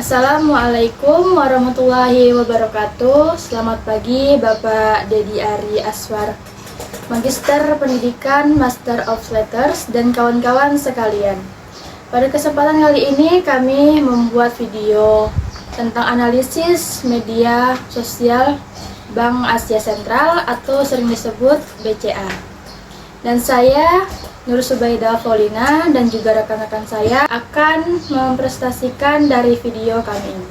Assalamualaikum warahmatullahi wabarakatuh. Selamat pagi Bapak Dedi Ari Aswar, Magister Pendidikan, Master of Letters, dan kawan-kawan sekalian. Pada kesempatan kali ini kami membuat video tentang analisis media sosial Bank Asia Sentral atau sering disebut BCA. Dan saya Nur Subaidah Paulina dan juga rekan-rekan saya akan mempresentasikan dari video kami ini.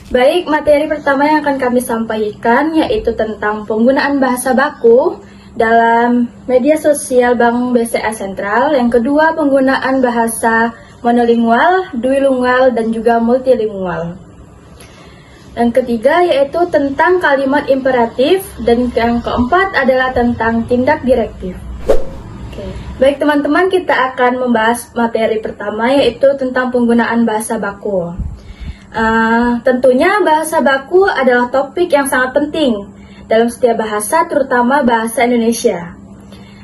Baik, materi pertama yang akan kami sampaikan yaitu tentang penggunaan bahasa baku dalam media sosial Bank BCA Sentral. Yang kedua, penggunaan bahasa monolingual, duilingual, dan juga multilingual. Yang ketiga yaitu tentang kalimat imperatif, dan yang keempat adalah tentang tindak direktif. Baik teman-teman, kita akan membahas materi pertama yaitu tentang penggunaan bahasa baku. Tentunya bahasa baku adalah topik yang sangat penting dalam setiap bahasa, terutama bahasa Indonesia.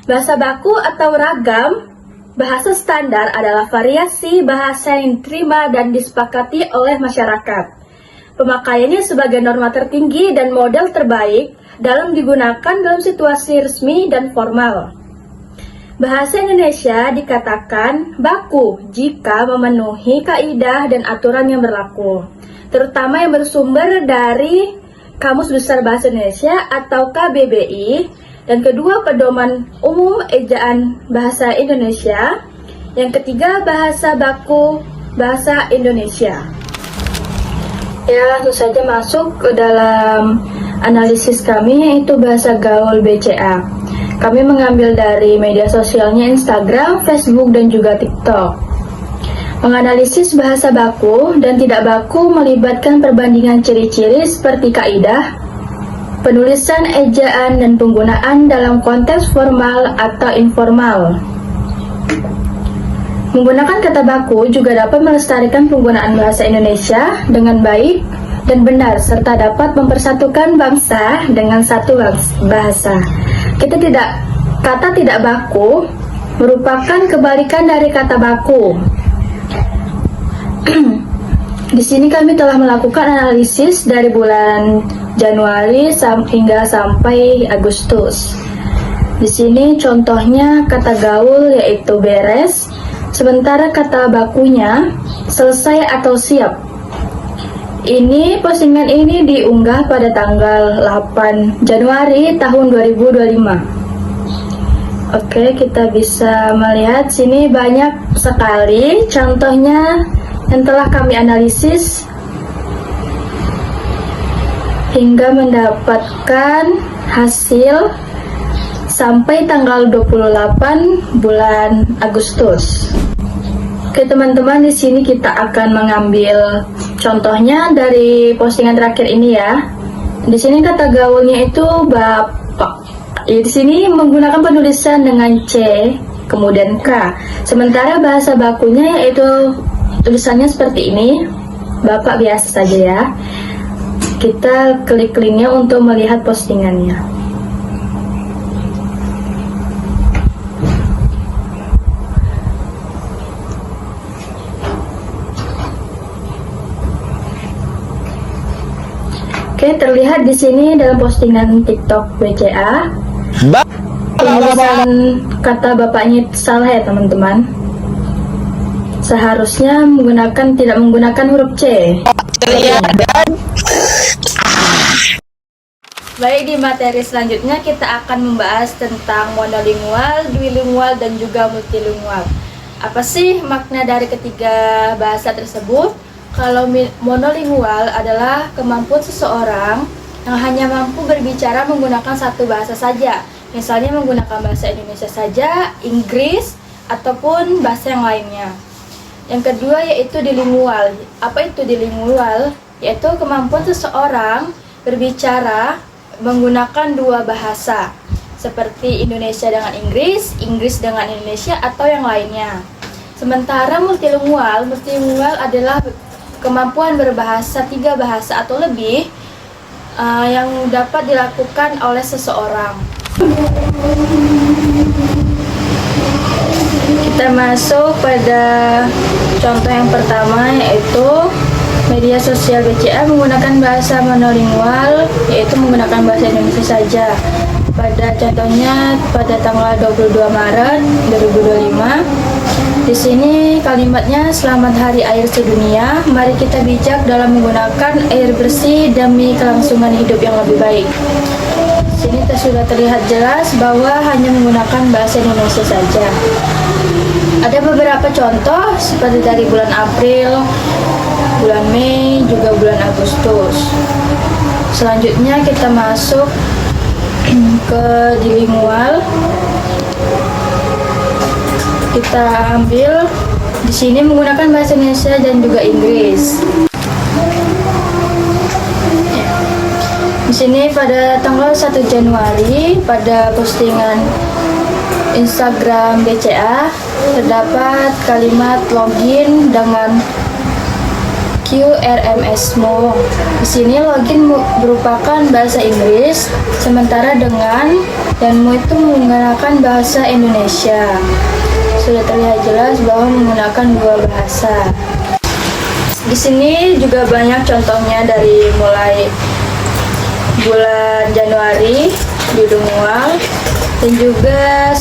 Bahasa baku atau ragam bahasa standar adalah variasi bahasa yang diterima dan disepakati oleh masyarakat. Pemakaiannya sebagai norma tertinggi dan model terbaik dalam digunakan dalam situasi resmi dan formal. Bahasa Indonesia dikatakan baku jika memenuhi kaidah dan aturan yang berlaku, terutama yang bersumber dari Kamus Besar Bahasa Indonesia atau KBBI, dan kedua, pedoman umum ejaan bahasa Indonesia. Yang ketiga, bahasa baku bahasa Indonesia. Ya, langsung saja masuk ke dalam analisis kami yaitu bahasa gaul BCA. Kami mengambil dari media sosialnya Instagram, Facebook, dan juga TikTok. Menganalisis bahasa baku dan tidak baku melibatkan perbandingan ciri-ciri seperti kaidah, penulisan ejaan, dan penggunaan dalam konteks formal atau informal. Menggunakan kata baku juga dapat melestarikan penggunaan bahasa Indonesia dengan baik dan benar, serta dapat mempersatukan bangsa dengan satu bahasa. Kata tidak baku merupakan kebalikan dari kata baku. Di sini kami telah melakukan analisis dari bulan Januari hingga sampai Agustus. Di sini contohnya kata gaul yaitu beres, sementara kata bakunya selesai atau siap. Postingan ini diunggah pada tanggal 8 Januari tahun 2025. Oke, kita bisa melihat sini banyak sekali contohnya yang telah kami analisis hingga mendapatkan hasil sampai tanggal 28 bulan Agustus. Oke teman-teman, di sini kita akan mengambil contohnya dari postingan terakhir ini ya. Di sini kata gaulnya itu bapak. Di sini menggunakan penulisan dengan C kemudian K. Sementara bahasa bakunya yaitu tulisannya seperti ini, bapak biasa saja ya. Kita klik linknya untuk melihat postingannya. Oke, terlihat di sini dalam postingan TikTok BCA. Penulisan kata bapaknya salah ya teman-teman. Seharusnya tidak menggunakan huruf C. Baik, di materi selanjutnya kita akan membahas tentang monolingual, duilingual, dan juga multilingual. Apa sih makna dari ketiga bahasa tersebut? Kalau monolingual adalah kemampuan seseorang yang hanya mampu berbicara menggunakan satu bahasa saja. Misalnya menggunakan bahasa Indonesia saja, Inggris, ataupun bahasa yang lainnya. Yang kedua yaitu dilingual. Apa itu dilingual? Yaitu kemampuan seseorang berbicara menggunakan dua bahasa, seperti Indonesia dengan Inggris, Inggris dengan Indonesia, atau yang lainnya. Sementara multilingual adalah kemampuan berbahasa 3 bahasa atau lebih yang dapat dilakukan oleh seseorang. kita masuk pada contoh yang pertama, yaitu media sosial BCA menggunakan bahasa monolingual, yaitu menggunakan bahasa Indonesia saja. Pada contohnya pada tanggal 22 Maret 2025. Di sini kalimatnya, selamat Hari Air Sedunia. Mari kita bijak dalam menggunakan air bersih demi kelangsungan hidup yang lebih baik. Di sini sudah terlihat jelas bahwa hanya menggunakan bahasa Indonesia saja. Ada beberapa contoh seperti dari bulan April, bulan Mei, juga bulan Agustus. Selanjutnya kita masuk ke bilingual. Kita ambil di sini menggunakan bahasa Indonesia dan juga Inggris. Di sini pada tanggal 1 Januari pada postingan Instagram BCA terdapat kalimat login dengan QRMSMO. Di sini login merupakan bahasa Inggris, sementara dengan dan mo itu menggunakan bahasa Indonesia. Sudah terlihat jelas bahwa menggunakan dua bahasa. Di sini juga banyak contohnya dari mulai bulan Januari bilingual dan juga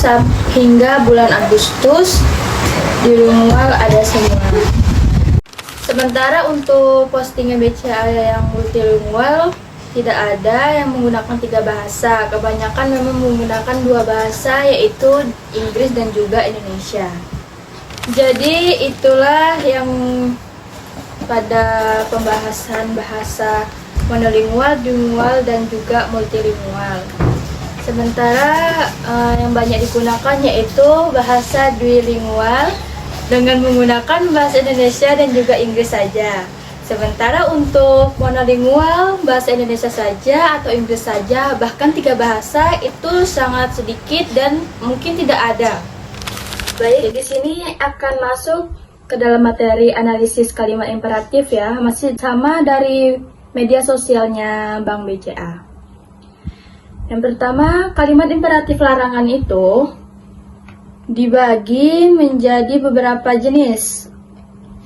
hingga bulan Agustus bilingual ada semua. Sementara untuk postingan BCA yang multilingual tidak ada yang menggunakan 3 bahasa. Kebanyakan memang menggunakan 2 bahasa, yaitu Inggris dan juga Indonesia. Jadi itulah yang pada pembahasan bahasa monolingual, bilingual, dan juga multilingual. Sementara yang banyak digunakan yaitu bahasa duolingual dengan menggunakan bahasa Indonesia dan juga Inggris saja. Sementara untuk monolingual, bahasa Indonesia saja atau Inggris saja, bahkan 3 bahasa itu sangat sedikit dan mungkin tidak ada. Baik, di sini akan masuk ke dalam materi analisis kalimat imperatif ya, masih sama dari media sosialnya Bank BCA. Yang pertama, kalimat imperatif larangan itu dibagi menjadi beberapa jenis.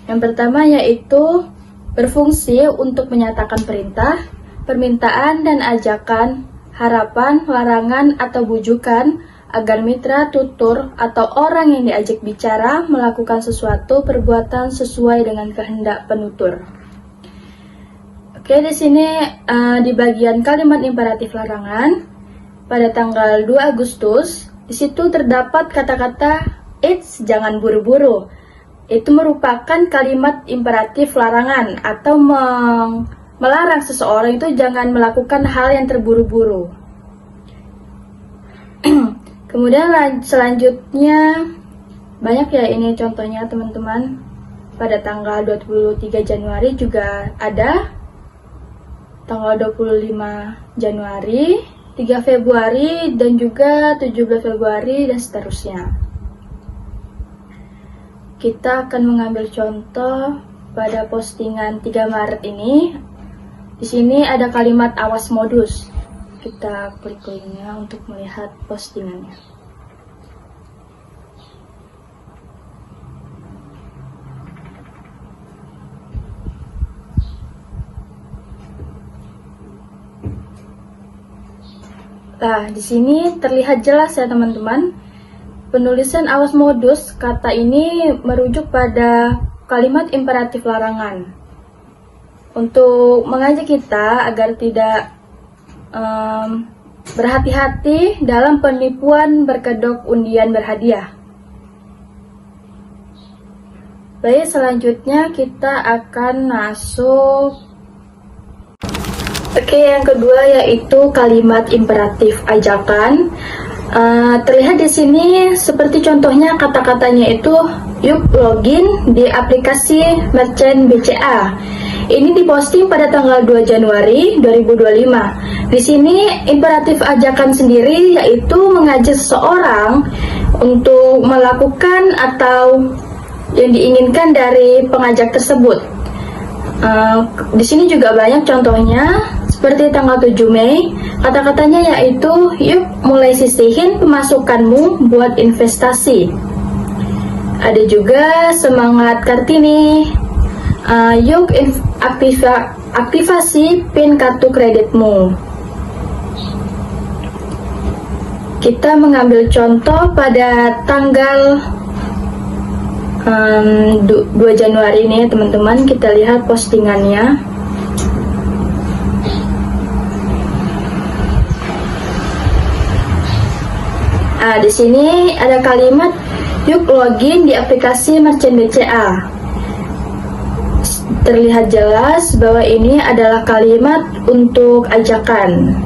Yang pertama yaitu berfungsi untuk menyatakan perintah, permintaan dan ajakan, harapan, larangan atau bujukan agar mitra, tutur, atau orang yang diajak bicara melakukan sesuatu perbuatan sesuai dengan kehendak penutur. Oke, di sini di bagian kalimat imperatif larangan pada tanggal 2 Agustus, di situ terdapat kata-kata "Eits, jangan buru-buru". Itu merupakan kalimat imperatif larangan atau melarang seseorang itu jangan melakukan hal yang terburu-buru. Kemudian selanjutnya banyak ya ini contohnya teman-teman. Pada tanggal 23 Januari juga ada, tanggal 25 Januari, 3 Februari, dan juga 17 Februari, dan seterusnya. Kita akan mengambil contoh pada postingan 3 Maret ini. Di sini ada kalimat awas modus. Kita klik linknya untuk melihat postingannya. Nah, di sini terlihat jelas ya teman-teman. Penulisan awas modus, kata ini merujuk pada kalimat imperatif larangan. Untuk mengajak kita agar tidak berhati-hati dalam penipuan berkedok undian berhadiah. Baik, selanjutnya kita akan masuk. Oke, yang kedua yaitu kalimat imperatif ajakan. Terlihat di sini seperti contohnya kata-katanya itu, yuk login di aplikasi merchant BCA. Ini diposting pada tanggal 2 Januari 2025. Di sini imperatif ajakan sendiri yaitu mengajak seseorang untuk melakukan atau yang diinginkan dari pengajak tersebut. Di sini juga banyak contohnya. Seperti tanggal 7 Mei, kata-katanya yaitu, yuk mulai sisihin pemasukanmu buat investasi. Ada juga semangat Kartini. Yuk aktivasi PIN kartu kreditmu. Kita mengambil contoh pada tanggal 2 Januari ini ya teman-teman. Kita lihat postingannya. Di sini ada kalimat yuk login di aplikasi Merchant BCA. Terlihat jelas bahwa ini adalah kalimat untuk ajakan.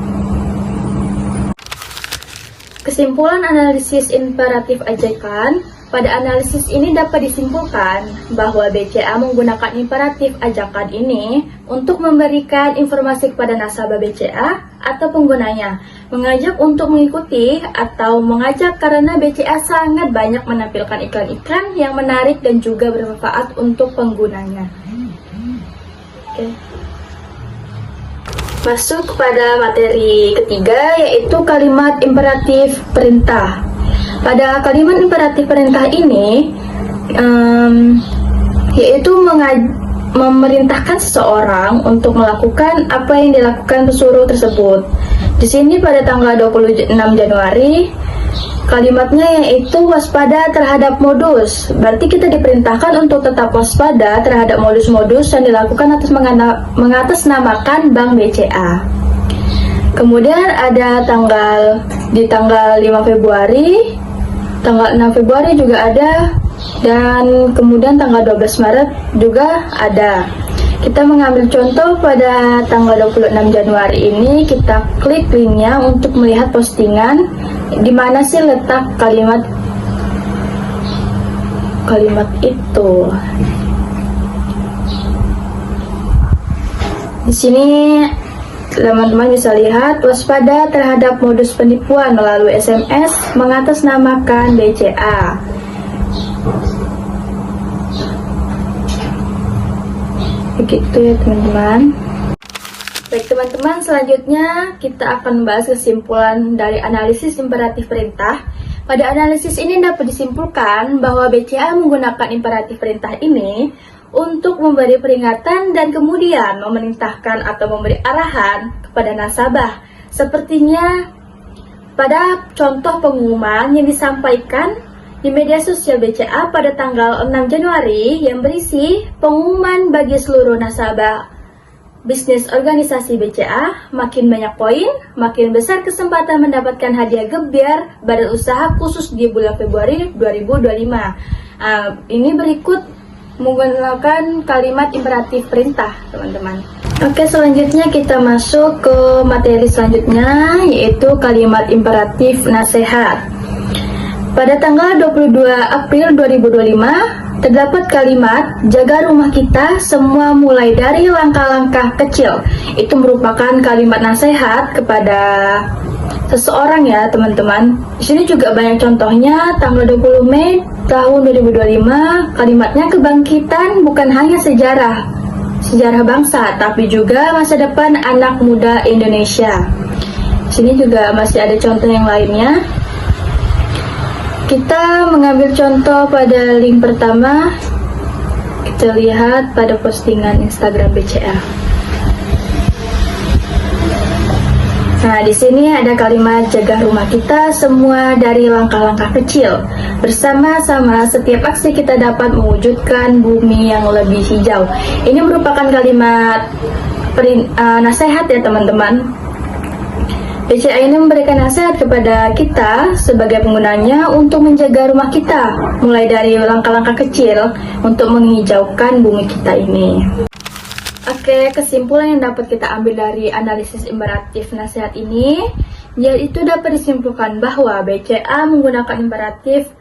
Kesimpulan analisis imperatif ajakan. Pada analisis ini dapat disimpulkan bahwa BCA menggunakan imperatif ajakan ini untuk memberikan informasi kepada nasabah BCA atau penggunanya, mengajak untuk mengikuti atau mengajak karena BCA sangat banyak menampilkan iklan-iklan yang menarik dan juga bermanfaat untuk penggunanya. Oke. Masuk kepada materi ketiga, yaitu kalimat imperatif perintah. Pada kalimat imperatif perintah ini, yaitu memerintahkan seseorang untuk melakukan apa yang dilakukan pesuruh tersebut. Di sini pada tanggal 26 Januari, kalimatnya yaitu waspada terhadap modus. Berarti kita diperintahkan untuk tetap waspada terhadap modus-modus yang dilakukan mengatasnamakan Bank BCA. Kemudian ada di tanggal 5 Februari, tanggal 6 Februari juga ada, dan kemudian tanggal 12 Maret juga ada. Kita mengambil contoh pada tanggal 26 Januari ini, kita klik linknya untuk melihat postingan di mana sih letak kalimat itu. Di sini teman-teman bisa lihat waspada terhadap modus penipuan melalui SMS mengatasnamakan BCA. Begitu ya teman-teman. Baik teman-teman, selanjutnya kita akan membahas kesimpulan dari analisis imperatif perintah. Pada analisis ini dapat disimpulkan bahwa BCA menggunakan imperatif perintah ini untuk memberi peringatan dan kemudian memerintahkan atau memberi arahan kepada nasabah. Sepertinya pada contoh pengumuman yang disampaikan di media sosial BCA pada tanggal 6 Januari yang berisi pengumuman bagi seluruh nasabah bisnis organisasi BCA, makin banyak poin, makin besar kesempatan mendapatkan hadiah gebyar badan usaha khusus di bulan Februari 2025. Ini berikut menggunakan kalimat imperatif perintah, teman-teman. Oke, selanjutnya kita masuk ke materi selanjutnya, yaitu kalimat imperatif nasihat. Pada tanggal 22 April 2025, terdapat kalimat jaga rumah kita semua mulai dari langkah-langkah kecil. Itu merupakan kalimat nasihat kepada seseorang ya, teman-teman. Di sini juga banyak contohnya. Tanggal 20 Mei tahun 2025, kalimatnya kebangkitan bukan hanya sejarah bangsa, tapi juga masa depan anak muda Indonesia. Di sini juga masih ada contoh yang lainnya. Kita mengambil contoh pada link pertama. Kita lihat pada postingan Instagram BCA. Nah, di sini ada kalimat jaga rumah kita semua dari langkah-langkah kecil. Bersama-sama setiap aksi kita dapat mewujudkan bumi yang lebih hijau. Ini merupakan kalimat nasihat ya teman-teman. BCA ini memberikan nasihat kepada kita sebagai penggunanya untuk menjaga rumah kita, mulai dari langkah-langkah kecil untuk menghijaukan bumi kita ini. Oke, kesimpulan yang dapat kita ambil dari analisis imperatif nasihat ini, yaitu dapat disimpulkan bahwa BCA menggunakan imperatif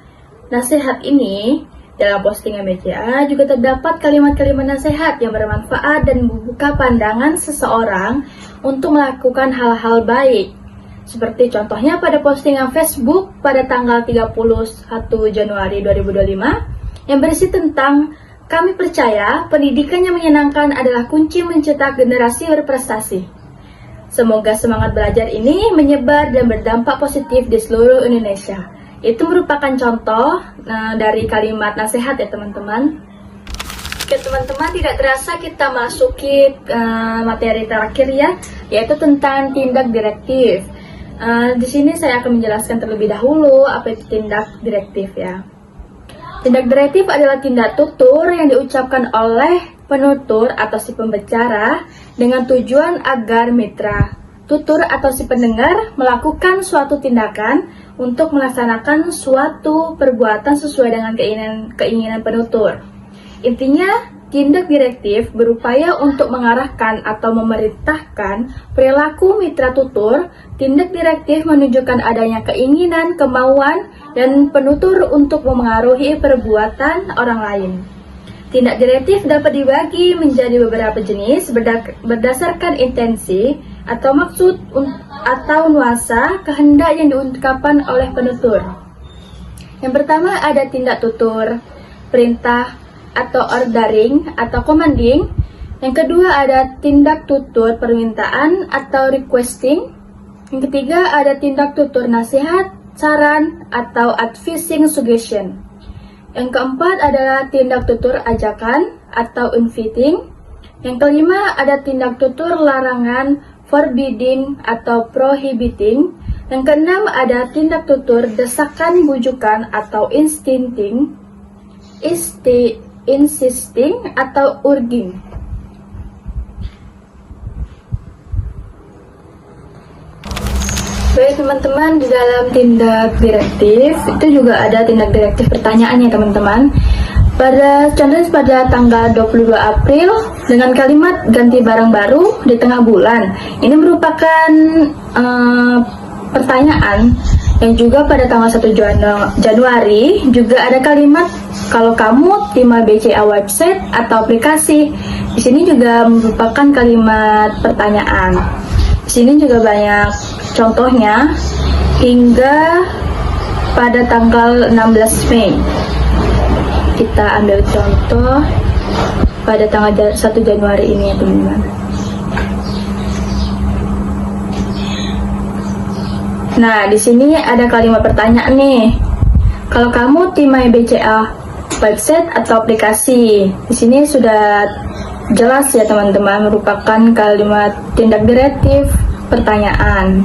nasihat ini. Dalam postingan BCA juga terdapat kalimat-kalimat nasihat yang bermanfaat dan membuka pandangan seseorang untuk melakukan hal-hal baik. Seperti contohnya pada postingan Facebook pada tanggal 31 Januari 2025 yang berisi tentang kami percaya pendidikan yang menyenangkan adalah kunci mencetak generasi berprestasi. Semoga semangat belajar ini menyebar dan berdampak positif di seluruh Indonesia. Itu merupakan contoh dari kalimat nasihat ya teman-teman. Oke teman-teman, tidak terasa kita masuki materi terakhir ya, yaitu tentang tindak direktif. Di sini saya akan menjelaskan terlebih dahulu apa itu tindak direktif ya. Tindak direktif adalah tindak tutur yang diucapkan oleh penutur atau si pembicara dengan tujuan agar mitra tutur atau si pendengar melakukan suatu tindakan untuk melaksanakan suatu perbuatan sesuai dengan keinginan penutur. Intinya, tindak direktif berupaya untuk mengarahkan atau memerintahkan perilaku mitra tutur. Tindak direktif menunjukkan adanya keinginan, kemauan, dan penutur untuk memengaruhi perbuatan orang lain. Tindak direktif dapat dibagi menjadi beberapa jenis berdasarkan intensi atau maksud atau nuansa kehendak yang diungkapkan oleh penutur. Yang pertama ada tindak tutur, perintah atau ordering atau commanding. Yang kedua ada tindak tutur permintaan atau requesting. Yang ketiga ada tindak tutur nasihat, saran atau advising suggestion. Yang keempat adalah tindak tutur ajakan atau inviting. Yang kelima ada tindak tutur larangan, forbidding atau prohibiting. Yang keenam ada tindak tutur desakan, bujukan atau insisting atau urging. Baik teman-teman, di dalam tindak direktif itu juga ada tindak direktif pertanyaan ya teman-teman. Contohnya pada tanggal 22 April dengan kalimat ganti barang baru di tengah bulan. Ini merupakan pertanyaan. Yang juga pada tanggal 1 Januari juga ada kalimat kalau kamu tim BCA website atau aplikasi. Di sini juga merupakan kalimat pertanyaan. Di sini juga banyak contohnya hingga pada tanggal 16 Mei. Kita ambil contoh pada tanggal 1 Januari ini ya teman-teman. Nah, di sini ada kalimat pertanyaan nih. Kalau kamu tim BCA website atau aplikasi, di sini sudah jelas ya teman-teman, merupakan kalimat tindak direktif pertanyaan.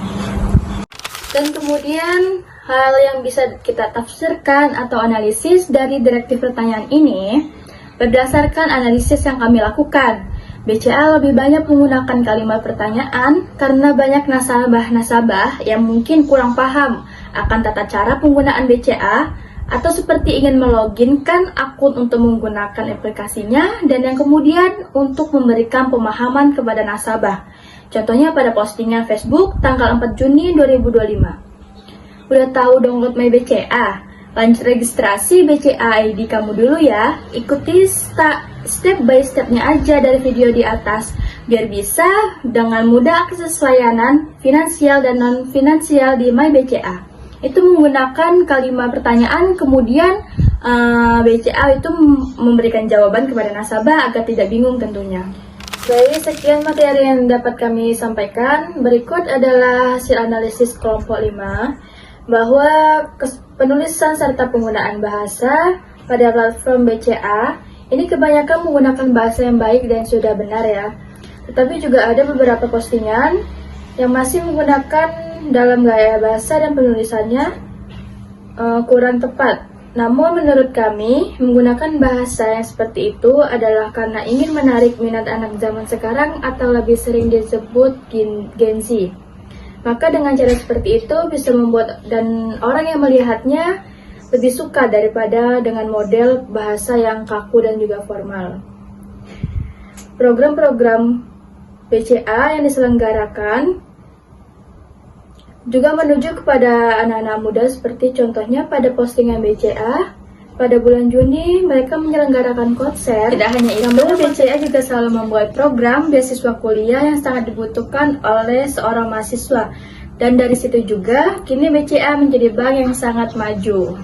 Dan kemudian hal yang bisa kita tafsirkan atau analisis dari direktif pertanyaan ini berdasarkan analisis yang kami lakukan. BCA lebih banyak menggunakan kalimat pertanyaan karena banyak nasabah-nasabah yang mungkin kurang paham akan tata cara penggunaan BCA atau seperti ingin meloginkan akun untuk menggunakan aplikasinya dan yang kemudian untuk memberikan pemahaman kepada nasabah. Contohnya pada postingan Facebook tanggal 4 Juni 2025. Udah tahu download My BCA? Lanjut registrasi BCA ID kamu dulu ya. Ikuti step by stepnya aja dari video di atas biar bisa dengan mudah akses layanan finansial dan non finansial di My BCA. Itu menggunakan kalimat pertanyaan, kemudian BCA itu memberikan jawaban kepada nasabah agar tidak bingung tentunya. Baik, sekian materi yang dapat kami sampaikan. Berikut adalah hasil analisis kelompok 5 bahwa penulisan serta penggunaan bahasa pada platform BCA ini kebanyakan menggunakan bahasa yang baik dan sudah benar ya. Tetapi juga ada beberapa postingan yang masih menggunakan dalam gaya bahasa dan penulisannya kurang tepat. Namun menurut kami, menggunakan bahasa yang seperti itu adalah karena ingin menarik minat anak zaman sekarang atau lebih sering disebut Gen Z. Maka dengan cara seperti itu bisa membuat dan orang yang melihatnya lebih suka daripada dengan model bahasa yang kaku dan juga formal. Program-program BCA yang diselenggarakan juga menuju kepada anak-anak muda seperti contohnya pada postingan BCA pada bulan Juni mereka menyelenggarakan konser. Tidak hanya itu, BCA juga selalu membuat program beasiswa kuliah yang sangat dibutuhkan oleh seorang mahasiswa. Dan dari situ juga kini BCA menjadi bank yang sangat maju.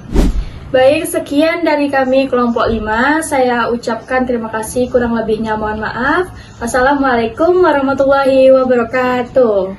Baik, sekian dari kami kelompok 5. Saya ucapkan terima kasih, kurang lebihnya mohon maaf. Wassalamualaikum warahmatullahi wabarakatuh.